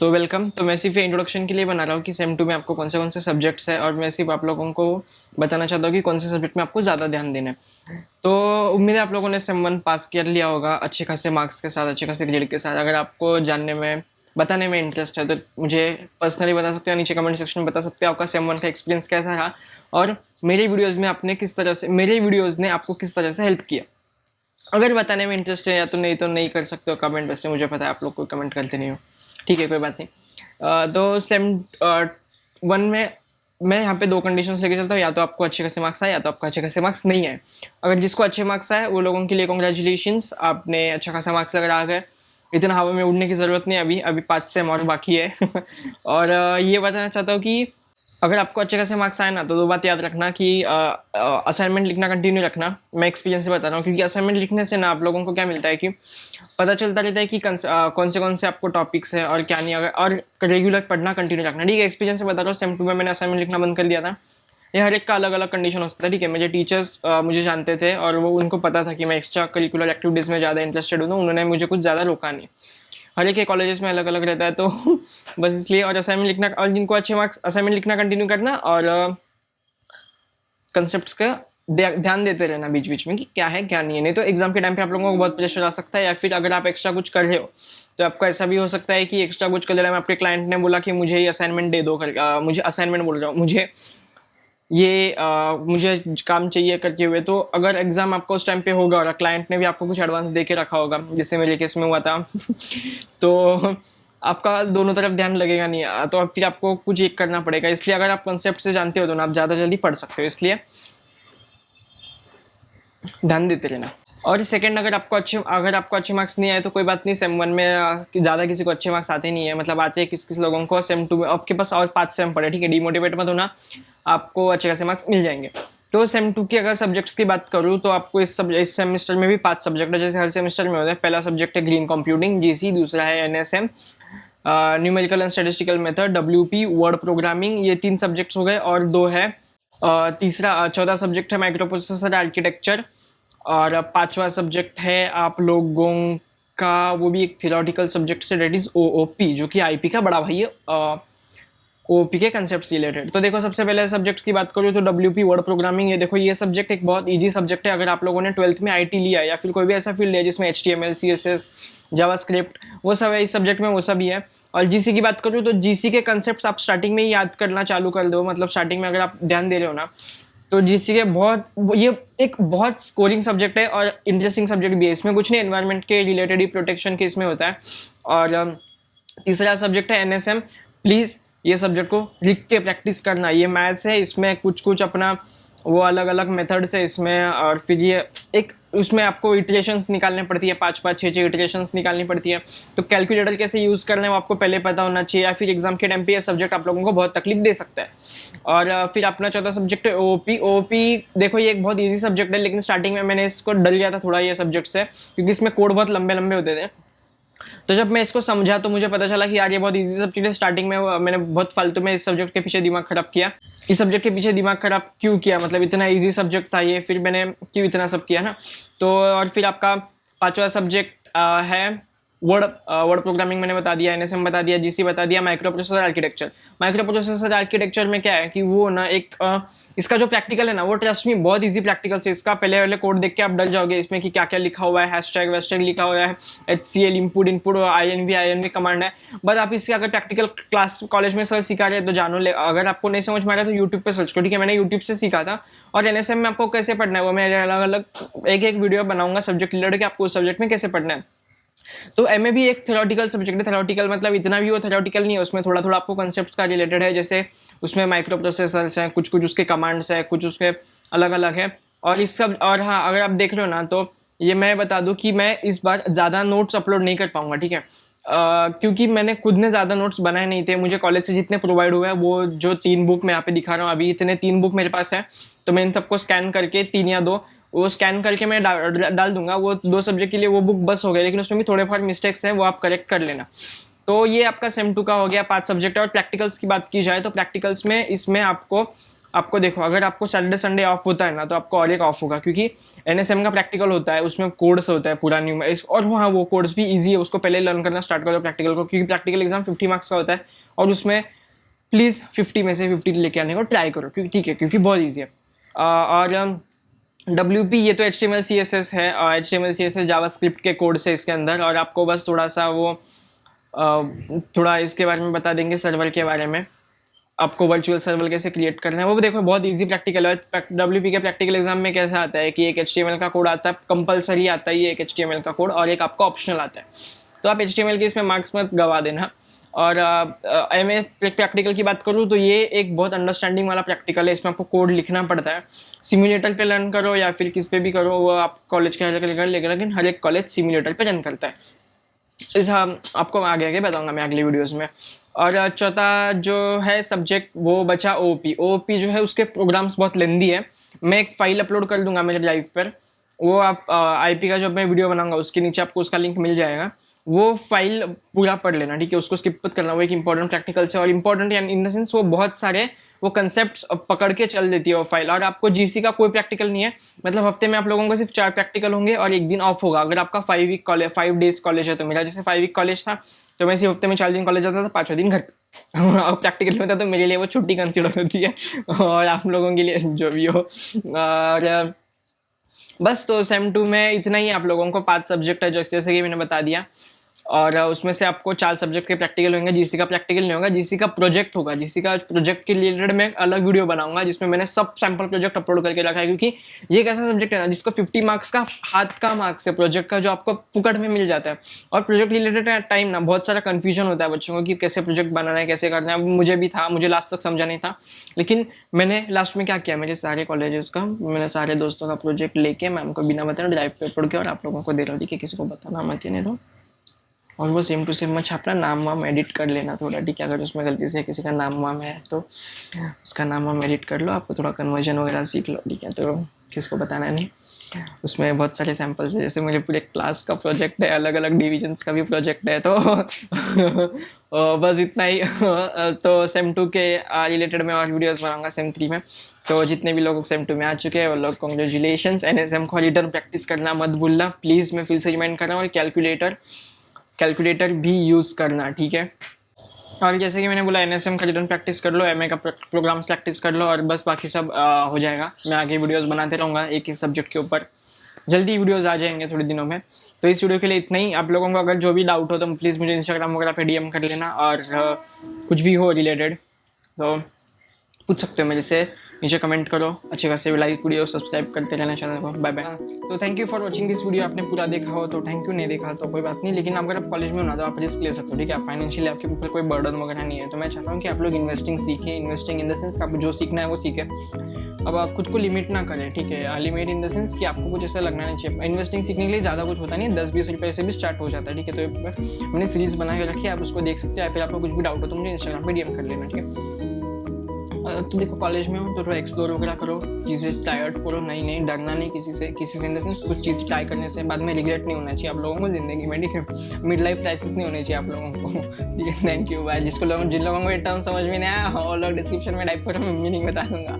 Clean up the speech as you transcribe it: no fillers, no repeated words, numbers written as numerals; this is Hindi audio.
तो वेलकम। तो मैं सिर्फ इंट्रोडक्शन के लिए बना रहा हूँ कि सेम टू में आपको कौन से सब्जेक्ट्स है, और मैं सिर्फ आप लोगों को बताना चाहता हूँ कि कौन से सब्जेक्ट में आपको ज़्यादा ध्यान देना है। तो उम्मीद है आप लोगों ने सेम वन पास कर लिया होगा अच्छे खासे मार्क्स के साथ, अच्छे खासे ग्रेड के साथ। अगर आपको जानने में बताने में इंटरेस्ट है तो मुझे पर्सनली बता सकते हो, नीचे कमेंट सेक्शन में बता सकते हो आपका सेम वन का एक्सपीरियंस कैसा रहा, और मेरे वीडियोज़ ने आपको किस तरह से हेल्प किया। अगर बताने में इंटरेस्ट है या तो नहीं कर सकते हो कमेंट। वैसे मुझे पता है आप लोग को कमेंट करते नहीं हो, ठीक है, कोई बात नहीं। तो सेम वन में मैं यहाँ पे दो कंडीशंस लेके चलता हूँ, या तो आपको अच्छे खासे मार्क्स आए या तो आपको अच्छे खासे मार्क्स नहीं आए। अगर जिसको अच्छे मार्क्स आए वो लोगों के लिए कॉन्ग्रेचुलेशंस, आपने अच्छा खासा मार्क्स लगा आ गए। इतना हवा में उड़ने की ज़रूरत नहीं, अभी अभी 5 सेम और बाकी है। और ये बताना चाहता हूँ कि अगर आपको अच्छे खासे मार्क्स आए ना, तो दो बात याद रखना कि असाइनमेंट लिखना कंटिन्यू रखना। मैं एक्सपीरियंस से बता रहा हूँ, क्योंकि असाइनमेंट लिखने से ना आप लोगों को क्या मिलता है कि पता चलता रहता है कि कौन से आपको टॉपिक्स है और क्या नहीं। अगर और रेगुलर पढ़ना कंटिन्यू रखना, ठीक है। एक्सपीरियंस से बता रहा हूँ, सेम टू में मैंने असाइनमेंट लिखना बंद कर दिया था। ये हर एक का अलग अलग कंडीशन हो सकता है, ठीक है। मेरे टीचर्स मुझे जानते थे और वो उनको पता था कि मैं एक्स्ट्रा करिकुलर एक्टिविटीज़ में ज़्यादा इंटरेस्टेड हूँ, तो उन्होंने मुझे कुछ ज़्यादा रोका नहीं। हर एक के कॉलेजेस में अलग अलग रहता है, तो बस इसलिए। और असाइनमेंट लिखना, और जिनको अच्छे मार्क्स, असाइनमेंट लिखना कंटिन्यू करना, और कंसेप्ट का ध्यान देते रहना बीच बीच में कि क्या है क्या नहीं है। नहीं तो एग्जाम के टाइम पे आप लोगों को बहुत प्रेशर आ सकता है, या फिर अगर आप एक्स्ट्रा कुछ कर रहे हो तो आपको ऐसा भी हो सकता है कि एक्स्ट्रा कुछ कर ले रहे हैं, आपके क्लाइंट ने बोला कि मुझे ये असाइनमेंट दे दो मुझे असाइनमेंट बोल रहा हूँ, मुझे काम चाहिए करके हुए। तो अगर एग्जाम आपका उस टाइम पे होगा और क्लाइंट ने भी आपको कुछ एडवांस दे के रखा होगा, जैसे मेरे केस में हुआ था, तो आपका दोनों तरफ ध्यान लगेगा नहीं, तो फिर आपको कुछ एक करना पड़ेगा। इसलिए अगर आप कॉन्सेप्ट से जानते हो तो ना आप ज़्यादा जल्दी पढ़ सकते हो, इसलिए ध्यान देते रहना। और सेकंड, अगर आपको अच्छे मार्क्स नहीं आए तो कोई बात नहीं। सेम वन में ज़्यादा किसी को अच्छे मार्क्स आते नहीं है, मतलब आते हैं किस किस लोगों को। सेम टू में आपके पास और 5 सेम पड़े, ठीक है। डीमोटिवेट मत होना, आपको अच्छे खासे मार्क्स मिल जाएंगे। तो सेम टू की अगर सब्जेक्ट्स की बात करूँ तो आपको इस सेमेस्टर में भी 5 सब्जेक्ट है, जैसे हर सेमेस्टर में होता है। पहला सब्जेक्ट है ग्रीन कंप्यूटिंग GC, दूसरा है NSM numerical and statistical method WP, word programming. ये 3 सब्जेक्ट्स हो गए, और दो है तीसरा चौथा सब्जेक्ट है माइक्रो प्रोसेसर आर्किटेक्चर, और पांचवा सब्जेक्ट है आप लोगों का वो भी एक थियोरेटिकल सब्जेक्ट से, डेट इज OOP, जो कि IP का बड़ा भाई है, OOP के कंसेप्ट रिलेटेड। तो देखो, सबसे पहले सब्जेक्ट्स की बात करूँ तो WP वर्ड प्रोग्रामिंग, ये देखो ये सब्जेक्ट एक बहुत इजी सब्जेक्ट है। अगर आप लोगों ने 12th में IT लिया है, या फिर कोई भी ऐसा फील्ड है जिसमें HTML CSS जावास्क्रिप्ट वो सब है, इस सब्जेक्ट में वो सब ही है। और GC की बात करूँ तो GC के कंसेप्ट आप स्टार्टिंग में ही याद करना चालू कर दो, मतलब स्टार्टिंग में अगर आप ध्यान दे रहे हो ना, तो GC के ये एक बहुत स्कोरिंग सब्जेक्ट है और इंटरेस्टिंग सब्जेक्ट भी है। इसमें कुछ नहीं, एनवायरनमेंट के रिलेटेड ही प्रोटेक्शन के इसमें होता है। और तीसरा सब्जेक्ट है NSM। प्लीज़ ये सब्जेक्ट को लिख के प्रैक्टिस करना। ये मैथ्स है, इसमें कुछ कुछ अपना वो अलग अलग मेथड्स है इसमें, और फिर ये एक उसमें आपको इटरेशंस निकालनी पड़ती है, 5-5, 6-6 इटरेशंस निकालनी पड़ती है। तो कैलकुलेटर कैसे यूज़ करना है वो आपको पहले पता होना चाहिए, या फिर एग्जाम के टाइम पे ये सब्जेक्ट आप लोगों को बहुत तकलीफ दे सकता है। और फिर अपना चौथा सब्जेक्ट है OOP। देखो ये एक बहुत ईजी सब्जेक्ट है, लेकिन स्टार्टिंग में मैंने इसको डर गया था थोड़ा ये सब्जेक्ट से, क्योंकि इसमें कोड बहुत लंबे लंबे होते थे। तो जब मैं इसको समझा तो मुझे पता चला कि यार ये बहुत इजी सब्जेक्ट है। स्टार्टिंग में मैंने बहुत फालतू में इस सब्जेक्ट के पीछे दिमाग खराब किया। इस सब्जेक्ट के पीछे दिमाग खराब क्यों किया, मतलब इतना इजी सब्जेक्ट था ये, फिर मैंने क्यों इतना सब किया ना। तो और फिर आपका पांचवा सब्जेक्ट है वर्ड प्रोग्रामिंग, मैंने बता दिया। NSM बता दिया, GC बता दिया। Micro processor architecture, micro processor architecture में क्या है कि वो ना एक इसका जो प्रैक्टिकल है ना, वो ट्रस्ट मी बहुत इजी प्रैक्टिकल से। इसका पहले वाले कोड देख के आप डर जाओगे इसमें कि क्या क्या लिखा हुआ है, हैशटैग वैशटैग लिखा हुआ है, HCL इनपुट INV कमांड है। बट आप इसके अगर प्रैक्टिकल क्लास कॉलेज में सर सिखा रहे हैं तो जानो ले। अगर आपको नहीं समझ में आ रहा तो यूट्यूब पे सर्च करो, ठीक है। मैंने यूट्यूब से सीखा था। और NSM में आपको कैसे पढ़ना है वो मैं अलग अलग एक वीडियो बनाऊंगा सब्जेक्ट रिलेटेड कि आपको उस सब्जेक्ट में कैसे पढ़ना है। तो MA भी एक थ्योरेटिकल सब्जेक्ट है। थ्योरेटिकल मतलब इतना भी वो थ्योरेटिकल नहीं है, उसमें थोड़ा थोड़ा आपको कॉन्सेप्ट्स का रिलेटेड है, जैसे उसमें माइक्रो प्रोसेसर्स हैं, कुछ कुछ उसके कमांड्स हैं, कुछ उसके अलग अलग है। और इस सब, और हाँ, अगर आप देख रहे हो ना तो ये मैं बता दूं कि मैं इस बार ज़्यादा नोट्स अपलोड नहीं कर पाऊंगा, ठीक है। क्योंकि मैंने खुद ने ज़्यादा नोट्स बनाए नहीं थे। मुझे कॉलेज से जितने प्रोवाइड हुए हैं, वो जो 3 बुक मैं यहाँ पे दिखा रहा हूँ अभी, इतने 3 बुक मेरे पास है। तो मैं इन सबको स्कैन करके 3 या 2 वो स्कैन करके मैं डाल दूंगा। वो 2 सब्जेक्ट के लिए वो बुक बस हो गई, लेकिन उसमें भी थोड़े बहुत मिस्टेक्स हैं, वो आप करेक्ट कर लेना। तो ये आपका सेम 2 का हो गया 5 सब्जेक्ट है। और प्रैक्टिकल्स की बात की जाए तो प्रैक्टिकल्स में इसमें आपको आपको देखो, अगर आपको सैटरडे संडे ऑफ होता है ना, तो आपको और एक ऑफ होगा, क्योंकि एनएसएम का प्रैक्टिकल होता है, उसमें कोड्स होता है पूरा न्यू, और वहाँ वो कोड्स भी ईजी है, उसको पहले लर्न करना स्टार्ट करो प्रैक्टिकल को, क्योंकि प्रैक्टिकल एग्जाम 50 मार्क्स का होता है, और उसमें प्लीज़ 50 में से 50 लेके आने को ट्राई करो, क्योंकि ठीक है, क्योंकि बहुत ईजी है। और WP ये तो HTML CSS है, HTML CSS जावास्क्रिप्ट के कोड से इसके अंदर, और आपको बस थोड़ा सा वो थोड़ा इसके बारे में बता देंगे, सर्वर के बारे में, आपको वर्चुअल सर्वर कैसे क्रिएट करना है, वो भी देखो बहुत इजी प्रैक्टिकल है। WP के प्रैक्टिकल एग्जाम में कैसा आता है कि एक HTML का कोड आता है, कंपलसरी आता है ये एक HTML का कोड, और एक आपका ऑप्शनल आता है, तो आप HTML के इसमें मार्क्स मत गवा देना। और MA प्रैक्टिकल की बात करूँ तो ये एक बहुत अंडरस्टैंडिंग वाला प्रैक्टिकल है, इसमें आपको कोड लिखना पड़ता है। सिम्युलेटर पे लर्न करो या फिर किस पे भी करो, वो आप कॉलेज के अलग अलग कर लेगा, लेकिन हर एक कॉलेज सिम्युलेटर पे रन करता है। आपको आगे आगे बताऊंगा मैं अगली वीडियोस में। और चौथा जो है सब्जेक्ट वो बचा OOP जो है उसके प्रोग्राम्स बहुत लेंदी है। मैं एक फाइल अपलोड कर दूंगा मेरे ड्राइव पर, वो आप IP का जब मैं वीडियो बनाऊंगा उसके नीचे आपको उसका लिंक मिल जाएगा, वो फाइल पूरा पढ़ लेना, ठीक है, उसको स्किप मत करना। वो एक इंपॉर्टेंट प्रैक्टिकल से, और इंपॉर्टेंट इन द सेंस वो बहुत सारे वो कंसेप्ट पकड़ के चल देती है वो फाइल। और आपको GC का कोई प्रैक्टिकल नहीं है, मतलब हफ्ते में आप लोगों को सिर्फ 4 प्रैक्टिकल होंगे और एक दिन ऑफ होगा। अगर आपका 5 डेज कॉलेज है, तो मेरा जैसे 5 वीक कॉलेज था, तो मैं सिर्फ हफ्ते में 4 दिन कॉलेज जाता था, 5वां दिन घर और प्रैक्टिकल होता, तो मेरे लिए वो छुट्टी कंसिडर होती है, और आप लोगों के लिए जो भी हो। और बस तो सेम 2 में इतना ही, आप लोगों को 5 सब्जेक्ट है जैसे कि मैंने बता दिया, और उसमें से आपको 4 सब्जेक्ट के प्रैक्टिकल होंगे। GC का प्रैक्टिकल नहीं होगा, GC का प्रोजेक्ट होगा। GC का प्रोजेक्ट के रिलेटेड मैं एक अलग वीडियो बनाऊंगा, जिसमें मैंने सब सैम्पल प्रोजेक्ट अपलोड करके रखा है, क्योंकि ये एक ऐसा सब्जेक्ट है ना जिसको 50 मार्क्स का हाथ का मार्क्स है प्रोजेक्ट का, जो आपको पुकड़ में मिल जाता है। और प्रोजेक्ट रिलेटेड टाइम ना बहुत सारा कन्फ्यूजन होता है बच्चों को कि कैसे प्रोजेक्ट बनाना है, कैसे करना है। मुझे भी था, मुझे लास्ट तक समझा नहीं था, लेकिन मैंने लास्ट में क्या किया, मेरे सारे कॉलेजेस का, मैंने सारे दोस्तों का प्रोजेक्ट लेके मैम को बिना बताए ड्राइव पे अपलोड किया, और आप लोगों को दे रहा हूँ, ठीक है, किसी को बताना मत, नहीं तो। और वो सेम टू सेम मत छापना, नाम वाम एडिट कर लेना थोड़ा, ठीक है, अगर उसमें गलती से किसी का नाम वाम है तो उसका नाम वाम एडिट कर लो, आपको थोड़ा कन्वर्जन वगैरह सीख लो, ठीक है, तो किसको बताना नहीं। उसमें बहुत सारे सैम्पल्स है, जैसे मेरे पूरे क्लास का प्रोजेक्ट है, अलग अलग डिविजन्स का भी प्रोजेक्ट है, तो बस इतना ही। तो सेम 2 के रिलेटेड मैं और वीडियोस बनाऊंगा सेम 3 में। तो जितने भी लोग सेम 2 में आ चुके हैं वो लोग कॉन्ग्रेचुलेशंस। NSM को रिटर्न प्रैक्टिस करना मत भूलना प्लीज़, मैं फिर से रिमाइंड कर रहा हूँ। और कैलकुलेटर भी यूज़ करना, ठीक है। और जैसे कि मैंने बोला, NSM का रिटर्न प्रैक्टिस कर लो, MA का प्रोग्राम्स प्रैक्टिस कर लो, और बस बाकी सब हो जाएगा। मैं आगे वीडियोस बनाते रहूँगा एक एक सब्जेक्ट के ऊपर, जल्दी वीडियोस आ जाएंगे थोड़े दिनों में। तो इस वीडियो के लिए इतना ही। आप लोगों को अगर जो भी डाउट हो तो प्लीज़ मुझे इंस्टाग्राम वगैरह पे DM कर लेना, और कुछ भी हो रिलेटेड तो पूछ सकते हो मेरे से, नीचे कमेंट करो, अच्छे खासे लाइक वीडियो सब्सक्राइब करते रहना चैनल को। Bye bye. तो thank you for watching this video. आपने पूरा देखा हो तो थैंक यू, नहीं देखा तो कोई बात नहीं, लेकिन अगर आप कॉलेज में हो ना तो आप रिस्क ले सकते हो, ठीक है। फाइनेंशियली आपके ऊपर कोई बर्डन वगैरह नहीं है, तो मैं चाहता हूँ कि आप लोग इन्वेस्टिंग सीखें। इन्वेस्टिंग इन द सेंस आपको जो सीखना है वो सीखें। अब आप खुद को लिमिट ना करें, ठीक है। लिमिट इन द सेंस कि आपको कुछ ऐसा लगना नहीं चाहिए। इन्वेस्टिंग सीखने के लिए ज़्यादा कुछ होता नहीं है, 10-20 रुपये से भी स्टार्ट हो जाता है, ठीक है। तो मैंने सीरीज़ बना के रखी है, आप उसको देख सकते हैं। फिर आपको कुछ भी डाउट हो तो मुझे इंस्टाग्राम पर DM कर लेना, ठीक है। तो देखो, कॉलेज में हो तो थोड़ा एक्सप्लोर वगैरह करो, चीज़ें ट्राई आउट करो, नई डरना नहीं किसी से इन द सेंस कुछ चीज़ ट्राई करने से बाद में रिग्रेट नहीं होना चाहिए आप लोगों को ज़िंदगी में, ठीक है। मिड लाइफ क्राइसिस नहीं होनी चाहिए आप लोगों को, ठीक है। Thank you bye. जिन लोगों को ये टर्म समझ में नहीं आया, और लोग डिस्क्रिप्शन में टाइप करो, मैं मीनिंग बता दूंगा।